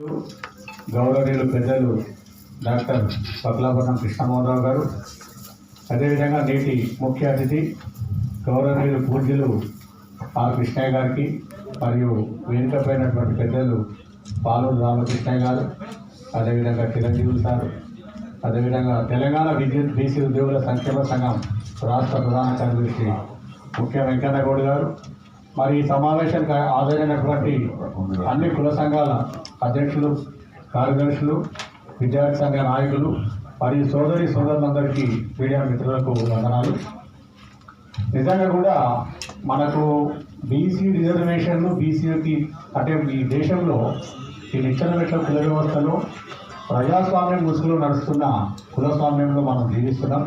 గౌరవనీయులు పెద్దలు డాక్టర్ పక్లాపట్నం కృష్ణమోహనరావు గారు, అదేవిధంగా నేటి ముఖ్య అతిథి గౌరవనీయులు పూజ్యులు ఆర్ కృష్ణయ్య గారికి మరియు వేదికపైనటువంటి పెద్దలు పాలూరు రామకృష్ణయ్య గారు, అదేవిధంగా చిరంజీవులు సార్, అదేవిధంగా తెలంగాణ విద్యుత్ బీసీ ఉద్యోగుల సంక్షేమ సంఘం రాష్ట్ర ప్రధాన కార్యదర్శి ముఖ్య వెంకన్న గౌడ్ గారు, మరి ఈ సమావేశానికి హాజరైనటువంటి అన్ని కుల సంఘాల అధ్యక్షులు, కార్యదర్శులు, విద్యార్థి సంఘ నాయకులు మరియు సోదరులందరికీ మీడియా మిత్రులకు వందనాలు. నిజంగా కూడా మనకు బీసీ రిజర్వేషన్లు, బీసీకి అంటే ఈ దేశంలో ఈ నిచ్చెన మెట్ల కుల వ్యవస్థలో ప్రజాస్వామ్యం ముసుగులో నడుస్తున్న కులస్వామ్యంలో మనం జీవిస్తున్నాం.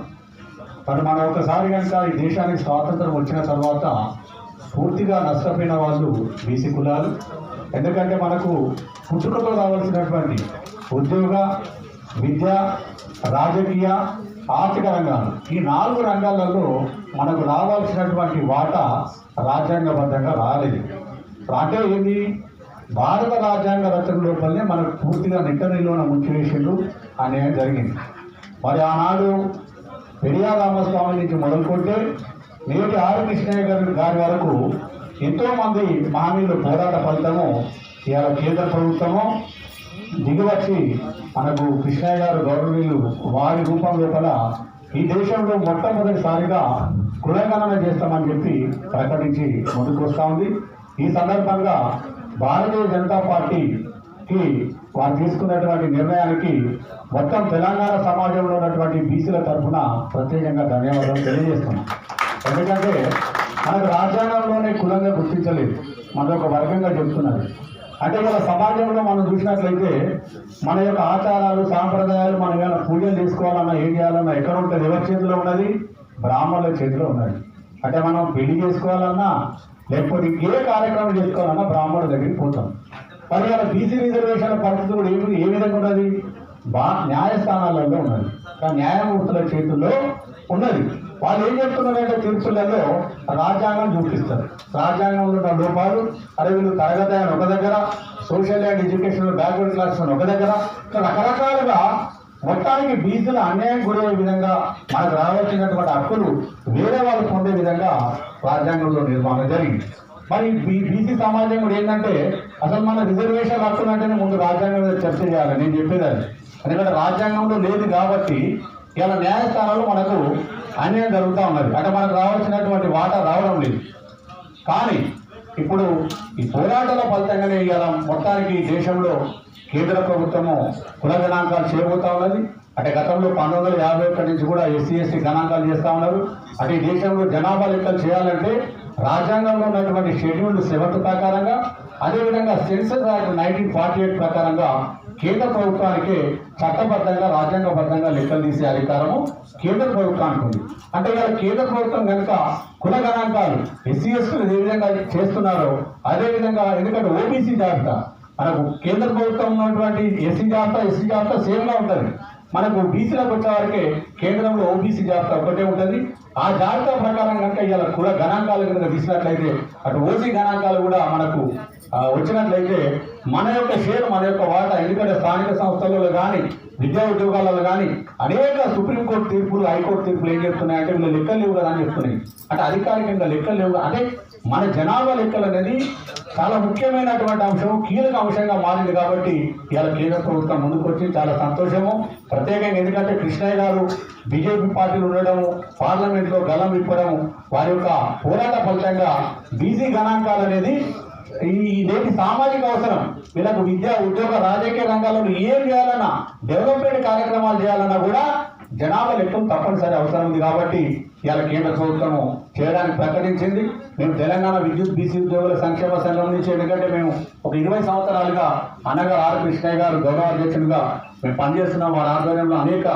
కానీ మనం ఒకసారి కనుక ఈ దేశానికి స్వాతంత్రం వచ్చిన తర్వాత పూర్తిగా నష్టపోయిన వాళ్ళు బీసీ కులాలు. ఎందుకంటే మనకు పుట్టుకతో రావాల్సినటువంటి ఉద్యోగ, విద్య, రాజకీయ, ఆర్థిక రంగాలు, ఈ 4 రంగాలలో మనకు రావాల్సినటువంటి వాటా రాజ్యాంగబద్ధంగా రాలేదు. అంటే ఏంది, భారత రాజ్యాంగ రచన లోపలనే మనకు పూర్తిగా నిట్టనిలోన ముంచివేసిండు అనేది జరిగింది. మరి ఆనాడు పెరియార్ రామస్వామి నుంచి మొదలుకొంటే నేటి ఆర్ కృష్ణయ్య గారి వరకు ఎంతోమంది మహనీయులు పోరాట ఫలితము ఇవాళ కేంద్ర ప్రభుత్వము దిగివచ్చి మనకు కృష్ణయ్య గారు గౌరవనీయులు వారి రూపం లోపల ఈ దేశంలో మొట్టమొదటిసారిగా కులగణన చేస్తామని చెప్పి ప్రకటించి ముందుకు వస్తూ ఉంది. ఈ సందర్భంగా భారతీయ జనతా పార్టీకి వారు తీసుకున్నటువంటి నిర్ణయానికి మొత్తం తెలంగాణ సమాజంలో ఉన్నటువంటి బీసీల తరఫున ప్రత్యేకంగా ధన్యవాదాలు తెలియజేస్తున్నాం. ఎందుకంటే మనకు రాజ్యాంగంలోనే కులంగా గుర్తించలేదు, మనొక వర్గంగా చెప్తున్నారు. అంటే ఇలా సమాజంలో మనం చూసినట్లయితే మన యొక్క ఆచారాలు, సాంప్రదాయాలు, మనం ఏమైనా పూజలు చేసుకోవాలన్నా, ఏం చేయాలన్నా ఎక్కడ ఉంటుంది? ఎవరి చేతిలో ఉన్నది? బ్రాహ్మణుల చేతిలో ఉన్నది. అంటే మనం పెళ్లి చేసుకోవాలన్నా, లేకపోతే ఏ కార్యక్రమం చేసుకోవాలన్నా బ్రాహ్మణుల దగ్గరికి పోతాం. మరి ఇలా బీసీ రిజర్వేషన్ల పరిస్థితి కూడా ఏ విధంగా ఉన్నది? న్యాయస్థానాలలో ఉన్నది, కానీ న్యాయమూర్తుల చేతుల్లో ఉన్నది. వాళ్ళు ఏం చెప్తున్నారంటే తీర్పులలో రాజ్యాంగం చూపిస్తారు. రాజ్యాంగంలో ఉన్న లోపాలు, అదే వీళ్ళు తరగతి అని ఒక దగ్గర, social and educational backward class అని ఒక దగ్గర, రకరకాలుగా మొత్తానికి బీసీల అన్యాయం గురయ్యే విధంగా మనకు రావాల్సినటువంటి హక్కులు వేరే వాళ్ళు పొందే విధంగా రాజ్యాంగంలో నిర్మాణం జరిగింది. మరి బీసీ సమాజం కూడా ఏంటంటే అసలు మన రిజర్వేషన్ హక్కులు అంటేనే ముందు రాజ్యాంగం మీద చర్చ చేయాలి. నేను చెప్పేది అది. ఎందుకంటే రాజ్యాంగంలో లేదు కాబట్టి ఇలా న్యాయస్థానాలు మనకు అన్యాయం జరుగుతూ ఉన్నది. అంటే మనకు రావాల్సినటువంటి వాటా రావడం లేదు. కానీ ఇప్పుడు ఈ పోరాటాల ఫలితంగానే ఇలా మొత్తానికి దేశంలో కేంద్ర ప్రభుత్వము కుల గణాంకాలు చేయబోతా ఉన్నది. అంటే గతంలో 1951 నుంచి కూడా ఎస్సీ ఎస్టీ గణాంకాలు చేస్తూ ఉన్నారు. అంటే ఈ దేశంలో జనాభా లెక్కలు చేయాలంటే రాజ్యాంగంలో ఉన్నటువంటి షెడ్యూల్ 7 ప్రకారంగా, అదేవిధంగా సెన్సస్ యాక్ట్ 1948 ప్రకారంగా కేంద్ర ప్రభుత్వానికి చట్టబద్ధంగా, రాజ్యాంగబద్ధంగా లెక్కలు తీసే అధికారము కేంద్ర ప్రభుత్వానికి ఉంది. అంటే ఇలా కేంద్ర ప్రభుత్వం కనుక కుల గణాంకాలు ఎస్సీ ఎస్టీలు ఏ విధంగా చేస్తున్నారో అదేవిధంగా, ఎందుకంటే ఓబీసీ జాబితా మనకు కేంద్ర ప్రభుత్వం ఉన్నటువంటి ఎస్సీ జాబితా సేమ్గా ఉంటుంది. మనకు బీసీలకు వచ్చే వరకే కేంద్రంలో ఓబీసీ జాబితా ఒకటే ఉంటుంది. ఆ జాబితా ప్రకారం కనుక ఇలా కుల గణాంకాలు కనుక తీసినట్లయితే, అటు ఓసీ గణాంకాలు కూడా మనకు వచ్చినట్లయితే మన యొక్క షేర్, మన యొక్క వాటా, ఎందుకంటే స్థానిక సంస్థలలో కానీ, విద్యా ఉద్యోగాలలో కానీ అనేక సుప్రీంకోర్టు తీర్పులు, హైకోర్టు తీర్పులు ఏం చెప్తున్నాయంటే వీళ్ళు లెక్కలు లేవు కదా అని చెప్తున్నాయి. అంటే అధికారికంగా లెక్కలు లేవు. అంటే మన జనాభా లెక్కలు అనేది చాలా ముఖ్యమైనటువంటి అంశం, కీలక అంశంగా మారింది. కాబట్టి ఇవాళ కేంద్ర ప్రభుత్వం ముందుకు వచ్చి చాలా సంతోషము. ప్రత్యేకంగా ఎందుకంటే కృష్ణయ్య గారు బీజేపీ పార్టీలు ఉండడము, పార్లమెంట్లో గలం విప్పడము, వారి యొక్క పోరాట ఫలితంగా బీసీ గణాంకాలు అనేది ఈ నేటి సామాజిక అవసరం. వీళ్ళకు విద్య, ఉద్యోగ, రాజకీయ రంగాల్లో ఏం చేయాలన్నా, డెవలప్మెంట్ కార్యక్రమాలు చేయాలన్నా కూడా జనాభా లెక్కలు తప్పనిసరి అవసరం ఉంది. కాబట్టి ఇవాళ కేంద్ర ప్రభుత్వము చేయడానికి ప్రకటించింది. మేము తెలంగాణ విద్యుత్ బీసీ ఉద్యోగుల సంక్షేమ సంఘం నుంచి, ఎందుకంటే మేము ఒక 20 సంవత్సరాలుగా అన్నగారు ఆర్ కృష్ణయ్య గారు గౌరవ అధ్యక్షులుగా మేము పనిచేస్తున్నాం. వారి ఆధ్వర్యంలో అనేక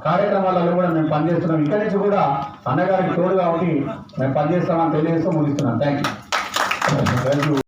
కార్యక్రమాలలో కూడా మేము పనిచేస్తున్నాం. ఇక్కడి నుంచి కూడా అన్నగారికి తోడుగా ఉండి మేము పనిచేస్తామని తెలియజేస్తూ ముగిస్తున్నాం. Thank you.